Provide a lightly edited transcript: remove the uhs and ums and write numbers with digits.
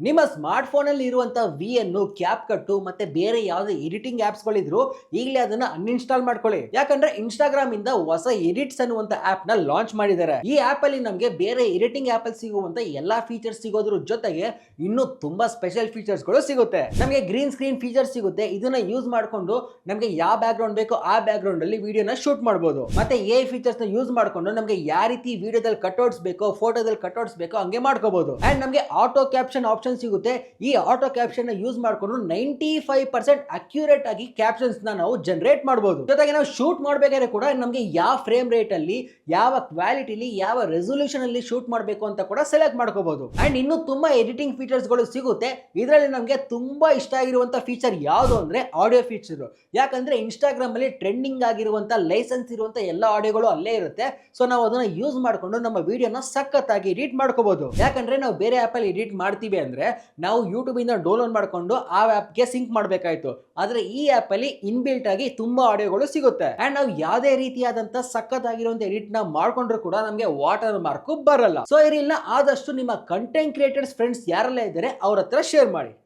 ನಿಮ್ಮ ಸ್ಮಾರ್ಟ್ ಫೋನಲ್ಲಿ ಇರುವಂತಹ ವಿ ಅನ್ನು ಕ್ಯಾಪ್ ಕಟ್ಟು ಮತ್ತೆ ಬೇರೆ ಯಾವುದೇ ಎಡಿಟಿಂಗ್ ಆಪ್ಸ್ ಗಳಿದ್ರು ಈಗಲೇ ಅದನ್ನ ಅನ್ಇನ್ಸ್ಟಾಲ್ ಮಾಡ್ಕೊಳ್ಳಿ. ಯಾಕಂದ್ರೆ ಇನ್ಸ್ಟಾಗ್ರಾಮ್ ಇಂದ ಹೊಸ ಎಡಿಟ್ಸ್ ಅನ್ನುವಂತ ಆಪ್ ನ ಲಾಂಚ್ ಮಾಡಿದ್ದಾರೆ. ಈ ಆಪ್ ಅಲ್ಲಿ ನಮಗೆ ಬೇರೆ ಎಡಿಟಿಂಗ್ ಆಪ್ ಅಲ್ಲಿ ಸಿಗುವಂತ ಎಲ್ಲಾ ಫೀಚರ್ಸ್ ಸಿಗೋದ್ರ ಜೊತೆಗೆ ಇನ್ನೂ ತುಂಬಾ ಸ್ಪೆಷಲ್ ಫೀಚರ್ಸ್ ಗಳು ಸಿಗುತ್ತೆ. ನಮಗೆ ಗ್ರೀನ್ ಸ್ಕ್ರೀನ್ ಫೀಚರ್ ಸಿಗುತ್ತೆ. ಇದನ್ನ ಯೂಸ್ ಮಾಡ್ಕೊಂಡು ನಮಗೆ ಯಾವ ಬ್ಯಾಕ್ ಗ್ರೌಂಡ್ ಬೇಕೋ ಆ ಬ್ಯಾಕ್ ಗ್ರೌಂಡ್ ಅಲ್ಲಿ ವಿಡಿಯೋನ ಶೂಟ್ ಮಾಡಬಹುದು. ಮತ್ತೆ ಎ ಫೀಚರ್ಸ್ ನ ಯೂಸ್ ಮಾಡ್ಕೊಂಡು ನಮಗೆ ಯಾವ ರೀತಿ ವಿಡಿಯೋದಲ್ಲಿ ಕಟ್ಔಟ್ಸ್ ಬೇಕೋ ಫೋಟೋದಲ್ಲಿ ಕಟ್ಔಟ್ಸ್ ಬೇಕೋ ಹಂಗೆ ಮಾಡ್ಕೋಬಹುದು. ಅಂಡ್ ನಮಗೆ ಆಟೋ ಕ್ಯಾಪ್ಷನ್ ಆಪ್ಷನ್ ಸಿಗುತ್ತೆ. ಈ ಆಟೋ ಕ್ಯಾಪ್ಷನ್ ಯೂಸ್ ಮಾಡಿಕೊಂಡು 95% ಅಕ್ಯುರೇಟ್ ಆಗಿ ಕ್ಯಾಪ್ಷನ್ಸ್ ನಾವು ಜನರೇಟ್ ಮಾಡಬಹುದು. ಜೊತೆಗೆ ನಾವು ಶೂಟ್ ಮಾಡಬೇಕಾದ್ರೆ ಕೂಡ ನಮಗೆ ಯಾವ ಫ್ರೇಮ್ ರೇಟ್ ಅಲ್ಲಿ, ಯಾವ ಕ್ವಾಲಿಟಿಲಿ, ಯಾವ ರೆಸೊಲ್ಯೂಷನ್ ಅಲ್ಲಿ ಶೂಟ್ ಮಾಡಬೇಕು ಅಂತ ಕೂಡ ಸೆಲೆಕ್ಟ್ ಮಾಡ್ಕೋಬಹುದು. ಅಂಡ್ ಇನ್ನು ತುಂಬಾ ಎಡಿಟಿಂಗ್ ಫೀಚರ್ಸ್ ಗಳು ಸಿಗುತ್ತೆ. ಇದರಲ್ಲಿ ನಮಗೆ ತುಂಬಾ ಇಷ್ಟ ಆಗಿರುವಂತ ಫೀಚರ್ ಯಾವುದು ಅಂದ್ರೆ ಆಡಿಯೋ ಫೀಚರ್. ಯಾಕಂದ್ರೆ ಇನ್ಸ್ಟಾಗ್ರಾಮ್ ಅಲ್ಲಿ ಟ್ರೆಂಡಿಂಗ್ ಆಗಿರುವಂತ ಲೈಸೆನ್ಸ್ ಇರುವಂತ ಎಲ್ಲ ಆಡಿಯೋಗಳು ಅಲ್ಲೇ ಇರುತ್ತೆ. ಸೊ ನಾವು ಅದನ್ನ ಯೂಸ್ ಮಾಡಿಕೊಂಡು ನಮ್ಮ ವಿಡಿಯೋನ ಸಖತ್ತಾಗಿ ಎಡಿಟ್ ಮಾಡ್ಕೋಬಹುದು. ಯಾಕಂದ್ರೆ ನಾವು ಬೇರೆ ಆಪ್ ಅಲ್ಲಿ ಎಡಿಟ್ ಮಾಡ್ತೀವಿ ಅಂದ್ರೆ ನಾವು ಯೂಟ್ಯೂಬ್ ಇಂದ ಡೌನ್ಲೋಡ್ ಮಾಡಿಕೊಂಡು ಆ ಆಪ್ ಗೆ ಸಿಂಕ್ ಮಾಡಬೇಕಾಯ್ತು. ಆದ್ರೆ ಈ ಆಪ್ ಅಲ್ಲಿ ಇನ್ಬಿಲ್ಟ್ ಆಗಿ ತುಂಬಾ ಆಡಿಯೋಗಳು ಸಿಗುತ್ತೆ. ಅಂಡ್ ನಾವು ಯಾವುದೇ ರೀತಿಯಾದಂತ ಸಖತ್ತಾಗಿರುವಂತ ಎಡಿಟ್ ನ ಮಾಡ್ಕೊಂಡ್ರು ಕೂಡ ನಮಗೆ ವಾಟರ್ ಮಾರ್ಕ್ ಬರಲ್ಲ. ಸೊ ಈ ರೀಲ್ನ ಆದಷ್ಟು ನಿಮ್ಮ ಕಂಟೆಂಟ್ ಕ್ರಿಯೇಟರ್ಸ್ ಫ್ರೆಂಡ್ಸ್ ಯಾರೆಲ್ಲ ಇದ್ದಾರೆ ಅವ್ರ ಹತ್ರ ಶೇರ್ ಮಾಡಿ.